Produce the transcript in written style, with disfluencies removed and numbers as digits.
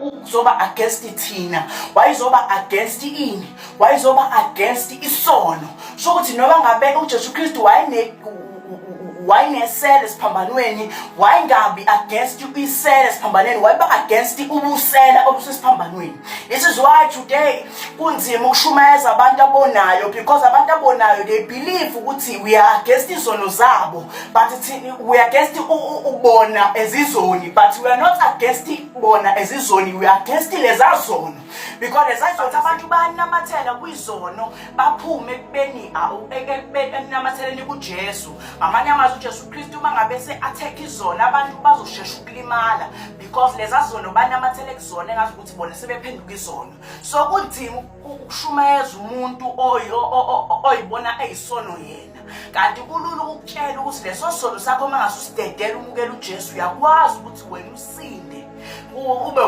ukuzoba against thina? Why izoba against ini? Why izoba against isono? So ukuthi noba ngabe uJesu Kristu wayenesele esiphambanweni, wayengabi against isele esiphambanweni, wayeba against ubusela obusesiphambanweni. This is why today kunzima ukushumayeza abantu abonayo, because abantu abonayo they believe ukuthi we are against izono zabo, but we are against ubona ezizoni, but we are not against bona ezizoni, we are against lezazono. Because lezazono abantu banamathela kwizono baphume ekubeni enamatheleni kuJesu. Amanye amazwi uJesu Kristu mangabe se attack izona abantu bazoshesha ukulimala, because lezazono banamathele kuzona engazi ukuthi bona sebephenduka izono. So kunzima ukushumayeza umuntu oyibona eyisono yena, kanti kulula ukutshela ukuthi leso sono sakho mangase usidedele umukela uJesu, uyakwazi ukuthi wena usinde ube